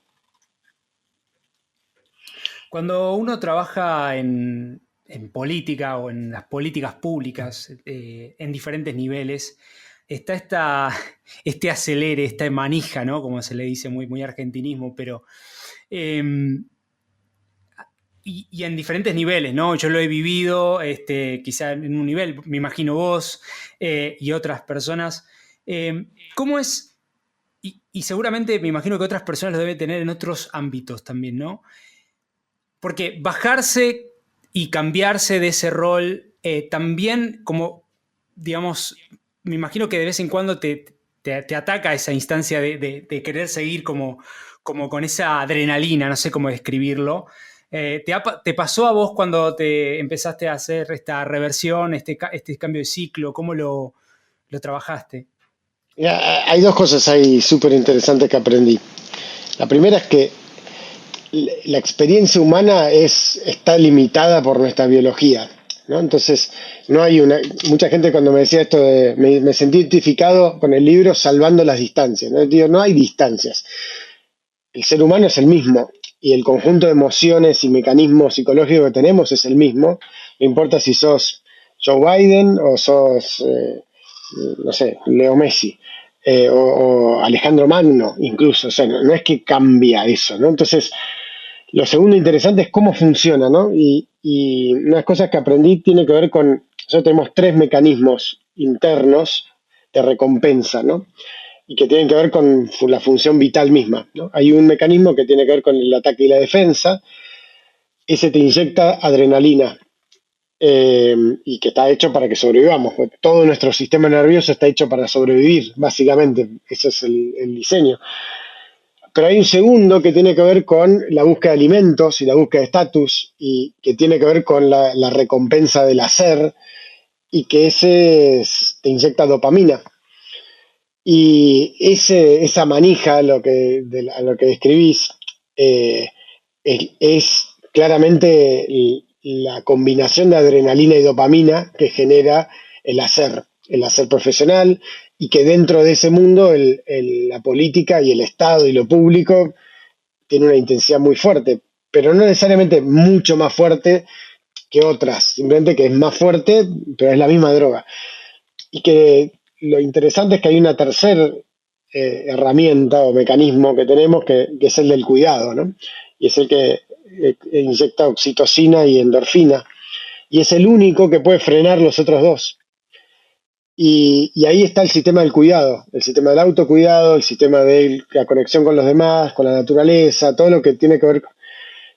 Cuando uno trabaja en política o en las políticas públicas en diferentes niveles, está este acelere, esta manija, ¿no? Como se le dice, muy, muy argentinismo, pero eh, y en diferentes niveles, ¿no? Yo lo he vivido, quizá en un nivel, me imagino vos y otras personas. ¿Cómo es? Y seguramente me imagino que otras personas lo deben tener en otros ámbitos también, ¿no? Porque bajarse y cambiarse de ese rol también como, digamos, me imagino que de vez en cuando te ataca esa instancia de querer seguir como con esa adrenalina, no sé cómo describirlo. ¿Te pasó a vos cuando te empezaste a hacer esta reversión, este cambio de ciclo? ¿Cómo lo trabajaste? Mira, hay dos cosas ahí súper interesantes que aprendí. La primera es que la experiencia humana está limitada por nuestra biología, ¿no? Entonces, no hay una. Mucha gente cuando me decía esto me sentí identificado con el libro Salvando las distancias, ¿no? Digo, no hay distancias. El ser humano es el mismo y el conjunto de emociones y mecanismos psicológicos que tenemos es el mismo. No importa si sos Joe Biden o sos, no sé, Leo Messi. O Alejandro Magno, incluso, o sea, no es que cambia eso, ¿no? Entonces, lo segundo interesante es cómo funciona, ¿no? Y una de las cosas que aprendí tiene que ver con, nosotros tenemos tres mecanismos internos de recompensa, ¿no? Y que tienen que ver con la función vital misma, ¿no? Hay un mecanismo que tiene que ver con el ataque y la defensa, ese te inyecta adrenalina y que está hecho para que sobrevivamos. Todo nuestro sistema nervioso está hecho para sobrevivir, básicamente, ese es el diseño. Pero hay un segundo que tiene que ver con la búsqueda de alimentos y la búsqueda de estatus y que tiene que ver con la recompensa del hacer y que te inyecta dopamina. Y esa manija, a lo que describís, eh, es claramente la combinación de adrenalina y dopamina que genera el hacer profesional, y que dentro de ese mundo la política y el Estado y lo público tiene una intensidad muy fuerte, pero no necesariamente mucho más fuerte que otras, simplemente que es más fuerte, pero es la misma droga. Y que lo interesante es que hay una tercera herramienta o mecanismo que tenemos que es el del cuidado, ¿no? Y es el que inyecta oxitocina y endorfina, y es el único que puede frenar los otros dos. Y ahí está el sistema del cuidado, el sistema del autocuidado, el sistema de la conexión con los demás, con la naturaleza, todo lo que tiene que ver con...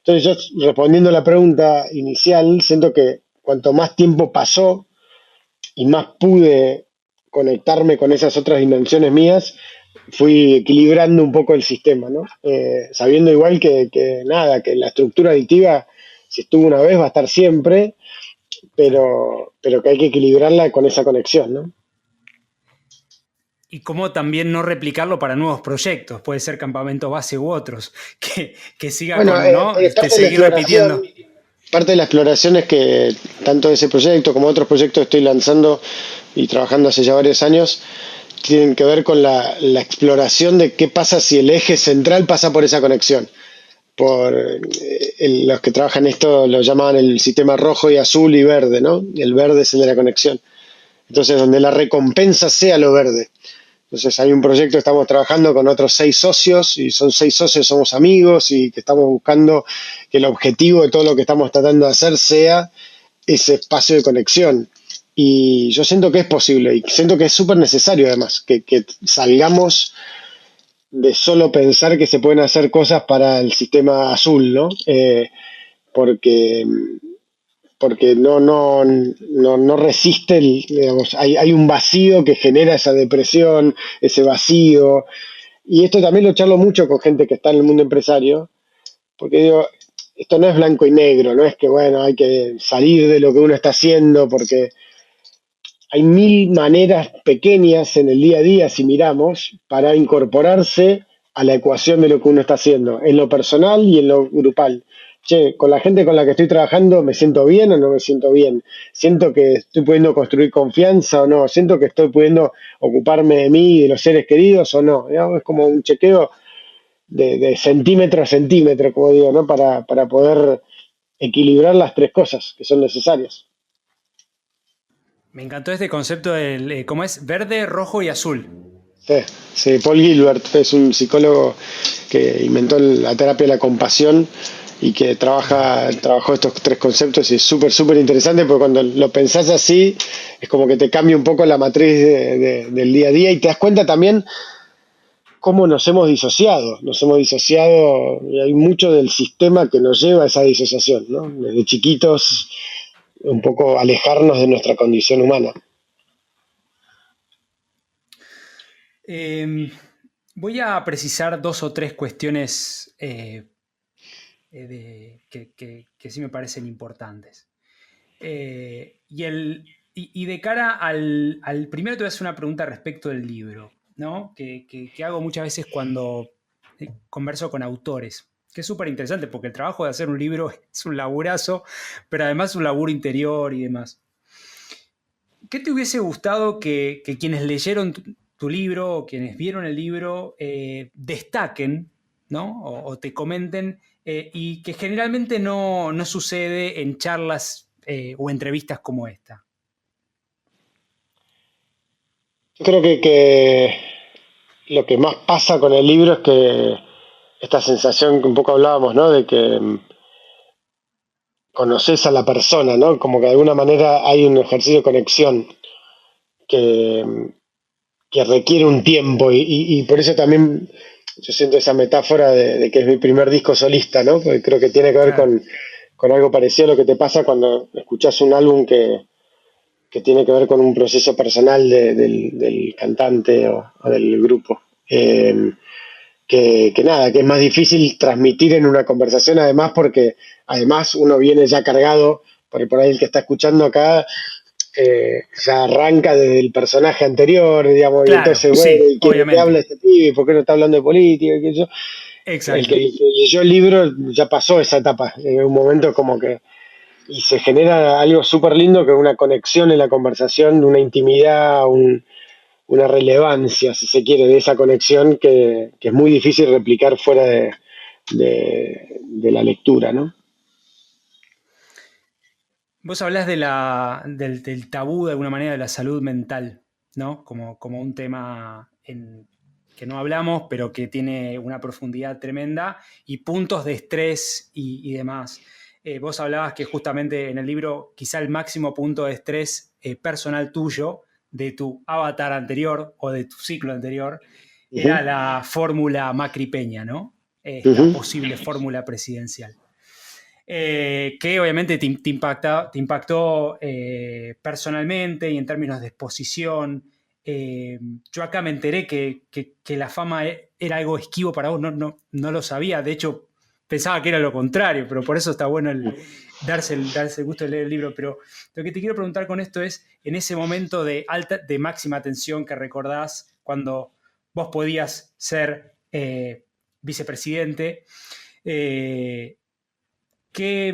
Entonces yo, respondiendo a la pregunta inicial, siento que cuanto más tiempo pasó y más pude conectarme con esas otras dimensiones mías, fui equilibrando un poco el sistema, ¿no? Sabiendo igual que nada, que la estructura adictiva, si estuvo una vez, va a estar siempre, pero que hay que equilibrarla con esa conexión, ¿no? Y cómo también no replicarlo para nuevos proyectos, puede ser campamento base u otros, que siga Bueno, con, ¿no? parte de la Seguir exploración, repitiendo. parte de la exploración es que tanto ese proyecto como otros proyectos estoy lanzando y trabajando hace ya varios años, tienen que ver con la exploración de qué pasa si el eje central pasa por esa conexión. Los que trabajan esto lo llamaban el sistema rojo y azul y verde, ¿no? Y el verde es el de la conexión. Entonces, donde la recompensa sea lo verde. Entonces, hay un proyecto que estamos trabajando con otros 6 socios, y son 6 socios, somos amigos, y que estamos buscando que el objetivo de todo lo que estamos tratando de hacer sea ese espacio de conexión. Y yo siento que es posible, y siento que es súper necesario además, que salgamos de solo pensar que se pueden hacer cosas para el sistema azul, ¿no? Porque, porque no resiste, digamos, hay un vacío que genera esa depresión, ese vacío. Y esto también lo charlo mucho con gente que está en el mundo empresario, porque digo, esto no es blanco y negro, no es que, bueno, hay que salir de lo que uno está haciendo, porque hay mil maneras pequeñas en el día a día, si miramos, para incorporarse a la ecuación de lo que uno está haciendo, en lo personal y en lo grupal. Che, con la gente con la que estoy trabajando, ¿me siento bien o no me siento bien? ¿Siento que estoy pudiendo construir confianza o no? ¿Siento que estoy pudiendo ocuparme de mí y de los seres queridos o no? Digamos, es como un chequeo de centímetro a centímetro, como digo, ¿no? Para poder equilibrar las tres cosas que son necesarias. Me encantó este concepto del, ¿cómo es? Verde, rojo y azul. Sí, sí, Paul Gilbert es un psicólogo que inventó la terapia de la compasión y que trabajó estos tres conceptos, y es súper, súper interesante porque cuando lo pensás así es como que te cambia un poco la matriz del día a día, y te das cuenta también cómo nos hemos disociado, y hay mucho del sistema que nos lleva a esa disociación, ¿no? Desde chiquitos, un poco alejarnos de nuestra condición humana. Eh, Voy a precisar dos o tres cuestiones que sí me parecen importantes. Y de cara al... Primero te voy a hacer una pregunta respecto del libro, ¿no? Que hago muchas veces cuando converso con autores, que es súper interesante porque el trabajo de hacer un libro es un laburazo, pero además es un laburo interior y demás. ¿Qué te hubiese gustado que quienes leyeron tu libro o quienes vieron el libro destaquen, ¿no? O te comenten, y que generalmente no sucede en charlas o entrevistas como esta? Yo creo que lo que más pasa con el libro es que esta sensación que un poco hablábamos, ¿no? De que conoces a la persona, ¿no? Como que de alguna manera hay un ejercicio de conexión que, que requiere un tiempo, y por eso también yo siento esa metáfora de que es mi primer disco solista, ¿no? Porque creo que tiene que ver Claro. con algo parecido a lo que te pasa cuando escuchas un álbum que tiene que ver con un proceso personal del cantante o del grupo. Que nada, que es más difícil transmitir en una conversación, además, porque además uno viene ya cargado, por ahí el que está escuchando acá ya arranca desde el personaje anterior, digamos, y Claro, entonces, bueno, sí, ¿y qué te habla obviamente. este pibe? ¿Por qué no está hablando de política? ¿Qué sé yo? Exacto. El que leyó el libro ya pasó esa etapa, en un momento como que, y se genera algo súper lindo, que es una conexión en la conversación, una intimidad, una relevancia, si se quiere, de esa conexión que es muy difícil replicar fuera de la lectura, ¿no? Vos hablás del tabú, de alguna manera, de la salud mental, ¿no? Como un tema que no hablamos, pero que tiene una profundidad tremenda y puntos de estrés y demás. Vos hablabas que justamente en el libro quizá el máximo punto de estrés personal tuyo, de tu avatar anterior o de tu ciclo anterior, era Ujú, la fórmula Macri-Peña, ¿no? Esta ujú. posible fórmula presidencial. Que obviamente te impactó personalmente y en términos de exposición. Yo acá me enteré que la fama era algo esquivo para vos, no lo sabía, de hecho pensaba que era lo contrario, pero por eso está bueno darse el gusto de leer el libro. Pero lo que te quiero preguntar con esto es, en ese momento de máxima tensión que recordás, cuando vos podías ser vicepresidente, eh, que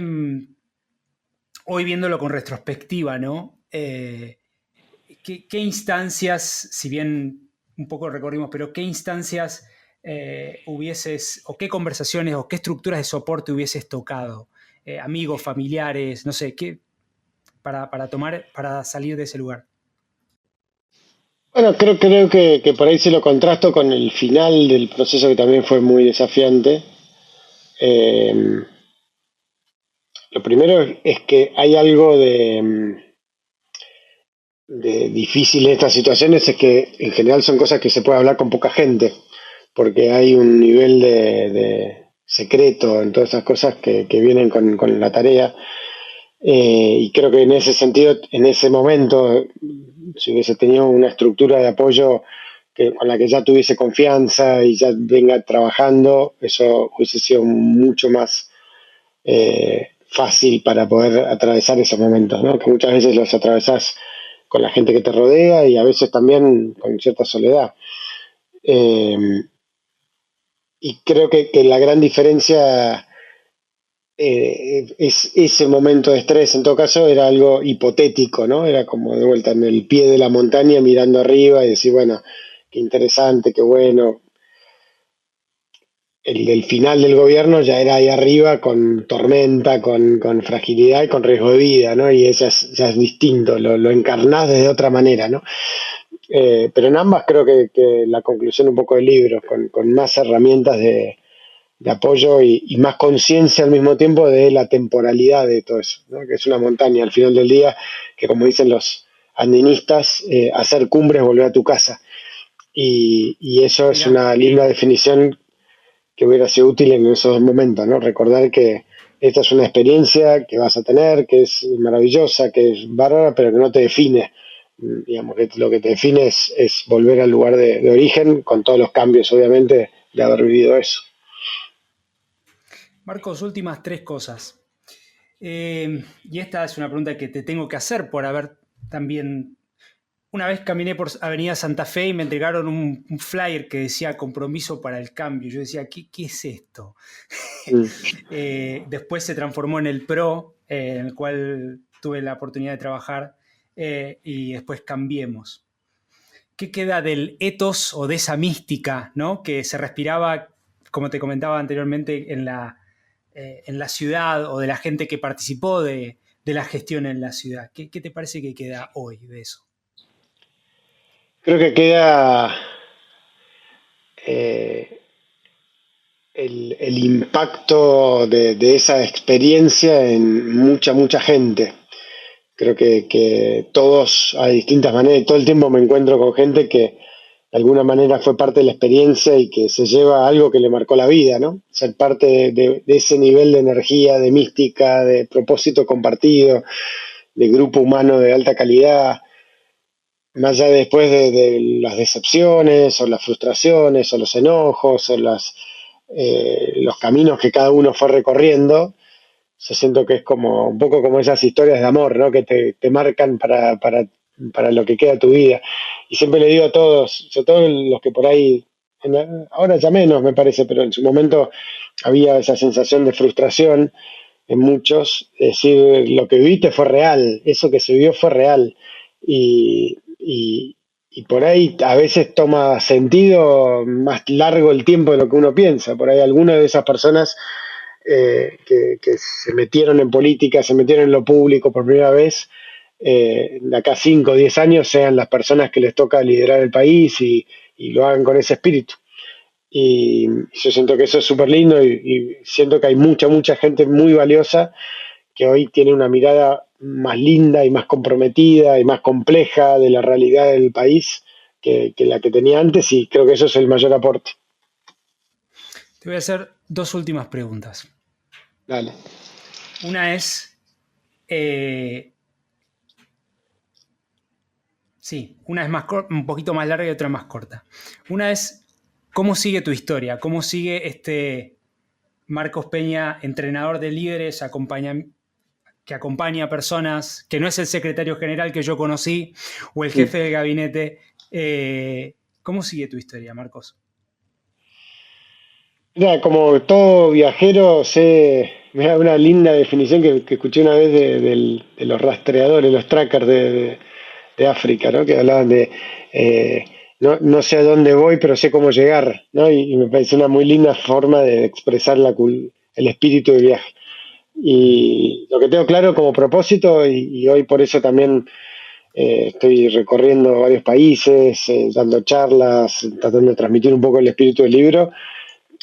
hoy viéndolo con retrospectiva, ¿no? ¿Qué instancias, si bien un poco recorrimos, pero qué instancias hubieses, o qué conversaciones, o qué estructuras de soporte hubieses tocado? Amigos, familiares, no sé, para salir de ese lugar. Bueno, creo que por ahí se lo contrasto con el final del proceso que también fue muy desafiante. Eh, lo primero es que hay algo de difícil en estas situaciones, es que en general son cosas que se puede hablar con poca gente, porque hay un nivel de secreto en todas esas cosas que vienen con la tarea. Y creo que en ese sentido, en ese momento, si hubiese tenido una estructura de apoyo con la que ya tuviese confianza y ya venga trabajando, eso hubiese sido mucho más fácil para poder atravesar esos momentos, ¿no? Que muchas veces los atravesás con la gente que te rodea y a veces también con cierta soledad. Eh, y creo que la gran diferencia ese momento de estrés, en todo caso, era algo hipotético, ¿no? Era como de vuelta en el pie de la montaña mirando arriba y decir, bueno, qué interesante, qué bueno. El final del gobierno ya era ahí arriba con tormenta, con fragilidad y con riesgo de vida, ¿no? Y eso ya es distinto, lo encarnás desde otra manera, ¿no? Pero en ambas creo que la conclusión un poco del libro, con más herramientas de apoyo y más conciencia al mismo tiempo de la temporalidad de todo eso, ¿no? Que es una montaña al final del día, que como dicen los andinistas, hacer cumbre es volver a tu casa. Y eso es Mirá, una linda definición que hubiera sido útil en esos momentos, ¿no? Recordar que esta es una experiencia que vas a tener, que es maravillosa, que es bárbara, pero que no te define. Digamos que lo que te define es volver al lugar de origen, con todos los cambios, obviamente, de haber vivido eso. Marcos, últimas tres cosas. Y esta es una pregunta que te tengo que hacer por haber también. Una vez caminé por Avenida Santa Fe y me entregaron un flyer que decía compromiso para el cambio. Yo decía, ¿qué es esto? Mm. Después se transformó en el PRO, en el cual tuve la oportunidad de trabajar, y después Cambiemos. ¿Qué queda del ethos o de esa mística, ¿no? Que se respiraba, como te comentaba anteriormente, en la ciudad, o de la gente que participó de la gestión en la ciudad? ¿Qué te parece que queda hoy de eso? Creo que queda eh, el impacto de esa experiencia en mucha gente. Creo que todos, a distintas maneras, todo el tiempo me encuentro con gente que de alguna manera fue parte de la experiencia y que se lleva algo que le marcó la vida, ¿no? Ser parte de ese nivel de energía, de mística, de propósito compartido, de grupo humano de alta calidad, más allá después de las decepciones o las frustraciones o los enojos o los caminos que cada uno fue recorriendo. Yo siento que es como un poco como esas historias de amor, ¿no? Que te marcan para lo que queda de tu vida. Y siempre le digo a todos, sobre todo los que por ahí, ahora ya menos me parece, pero en su momento había esa sensación de frustración en muchos, decir, lo que viviste fue real, eso que se vio fue real. Y por ahí a veces toma sentido más largo el tiempo de lo que uno piensa. Por ahí alguna de esas personas que se metieron en política, se metieron en lo público por primera vez, de acá 5 o 10 años sean las personas que les toca liderar el país y lo hagan con ese espíritu. Y yo siento que eso es súper lindo y siento que hay mucha gente muy valiosa que hoy tiene una mirada más linda y más comprometida y más compleja de la realidad del país que la que tenía antes, y creo que eso es el mayor aporte. Te voy a hacer dos últimas preguntas. Dale. Una es, una es un poquito más larga y otra más corta. Una es, ¿cómo sigue tu historia? ¿Cómo sigue este Marcos Peña, entrenador de líderes, que acompaña a personas, que no es el secretario general que yo conocí o el jefe del gabinete? ¿Cómo sigue tu historia, Marcos? Mira, como todo viajero, me da una linda definición que escuché una vez de los rastreadores, los trackers de África, ¿no? Que hablaban de no sé a dónde voy, pero sé cómo llegar, ¿no? Y me parece una muy linda forma de expresar el espíritu del viaje. Y lo que tengo claro como propósito, y hoy por eso también estoy recorriendo varios países, dando charlas, tratando de transmitir un poco el espíritu del libro,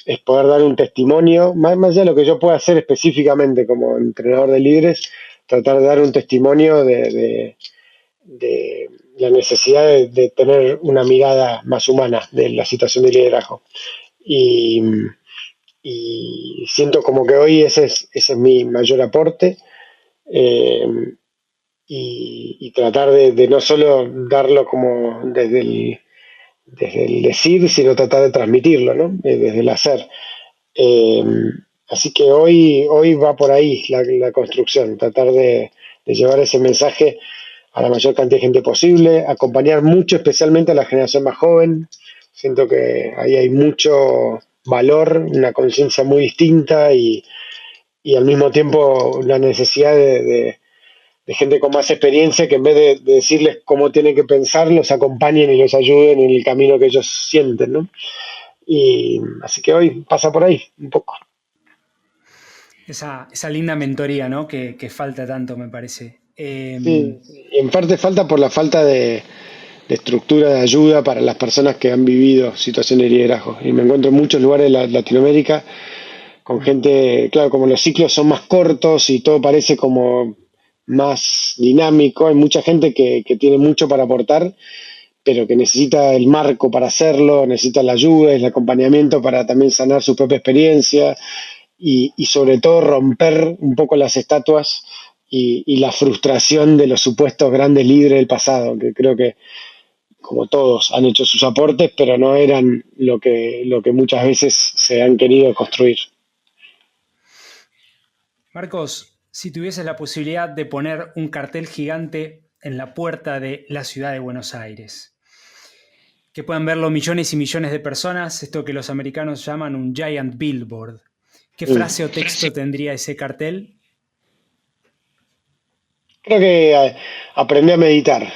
es poder dar un testimonio, más allá de lo que yo pueda hacer específicamente como entrenador de líderes, tratar de dar un testimonio de la necesidad de tener una mirada más humana de la situación de liderazgo. Y, y siento como que hoy ese es mi mayor aporte, eh, y tratar de no solo darlo como desde el decir, sino tratar de transmitirlo, ¿no? Desde el hacer. Eh, Así que hoy va por ahí la construcción, tratar de llevar ese mensaje a la mayor cantidad de gente posible, acompañar mucho, especialmente a la generación más joven. Siento que ahí hay mucho valor, una conciencia muy distinta y al mismo tiempo la necesidad de gente con más experiencia que en vez de decirles cómo tienen que pensar, los acompañen y los ayuden en el camino que ellos sienten, ¿no? Y así que hoy pasa por ahí un poco. Esa linda mentoría, ¿no? Que falta tanto, me parece. Sí, en parte falta por la falta de estructura de ayuda para las personas que han vivido situaciones de liderazgo. Y me encuentro en muchos lugares de Latinoamérica con gente, claro, como los ciclos son más cortos y todo parece como más dinámico, hay mucha gente que tiene mucho para aportar, pero que necesita el marco para hacerlo, necesita la ayuda, el acompañamiento para también sanar su propia experiencia y sobre todo romper un poco las estatuas y la frustración de los supuestos grandes líderes del pasado, que creo que como todos han hecho sus aportes, pero no eran lo que muchas veces se han querido construir. Marcos, si tuvieses la posibilidad de poner un cartel gigante en la puerta de la ciudad de Buenos Aires, que puedan verlo millones y millones de personas, esto que los americanos llaman un giant billboard, ¿qué frase o texto tendría ese cartel? Creo que aprendí a meditar.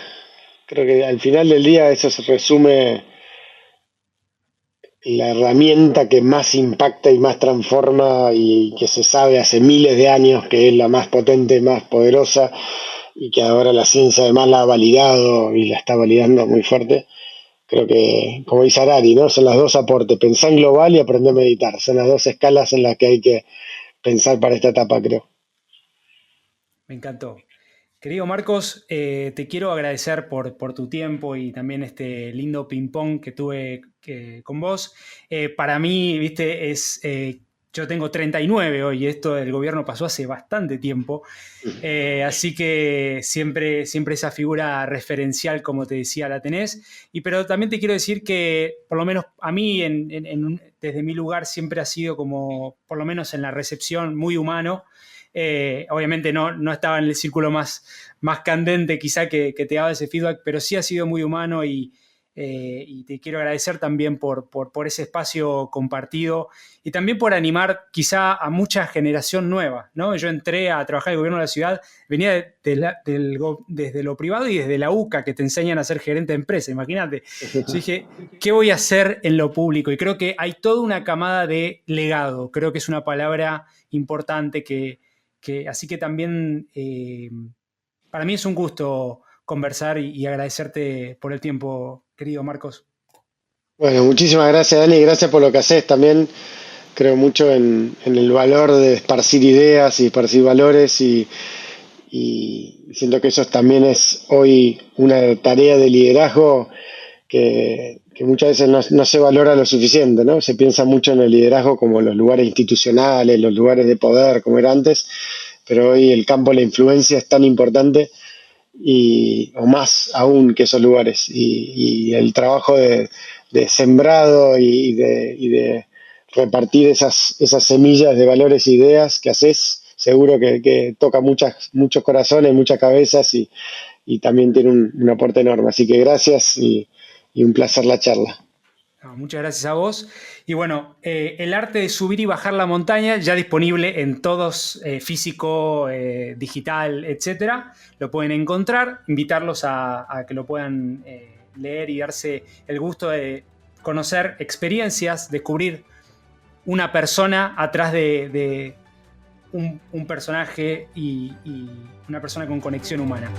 Creo que al final del día eso se resume la herramienta que más impacta y más transforma y que se sabe hace miles de años que es la más potente, más poderosa y que ahora la ciencia además la ha validado y la está validando muy fuerte. Creo que, como dice Harari, ¿no? Son las dos aportes, pensar en global y aprender a meditar. Son las dos escalas en las que hay que pensar para esta etapa, creo. Me encantó. Querido Marcos, te quiero agradecer por tu tiempo y también este lindo ping-pong que tuve con vos. Para mí, viste, yo tengo 39 hoy, esto del gobierno pasó hace bastante tiempo, así que siempre esa figura referencial, como te decía, la tenés. Pero también te quiero decir que, por lo menos a mí, desde mi lugar, siempre ha sido como, por lo menos en la recepción, muy humano. Obviamente no estaba en el círculo más candente quizá que te daba ese feedback, pero sí ha sido muy humano y te quiero agradecer también por ese espacio compartido y también por animar quizá a mucha generación nueva, ¿no? Yo entré a trabajar en el gobierno de la ciudad, venía desde lo privado y desde la UCA, que te enseñan a ser gerente de empresa, imagínate. Yo dije, ¿qué voy a hacer en lo público? Y creo que hay toda una camada de legado, creo que es una palabra importante así que también para mí es un gusto conversar y agradecerte por el tiempo, querido Marcos. Bueno, muchísimas gracias, Dani, gracias por lo que haces también. Creo mucho en el valor de esparcir ideas y esparcir valores y siento que eso también es hoy una tarea de liderazgo que muchas veces no se valora lo suficiente, ¿no? Se piensa mucho en el liderazgo como los lugares institucionales, los lugares de poder, como era antes, pero hoy el campo de la influencia es tan importante o más aún que esos lugares. Y el trabajo de sembrado y de repartir esas semillas de valores e ideas que haces, seguro que toca muchos corazones, muchas cabezas y también tiene un aporte enorme. Así que gracias y un placer la charla. Muchas gracias a vos. Y bueno, el arte de subir y bajar la montaña, ya disponible en todos, físico, digital, etcétera. Lo pueden encontrar, invitarlos a que lo puedan leer y darse el gusto de conocer experiencias, descubrir una persona atrás de un personaje y una persona con conexión humana.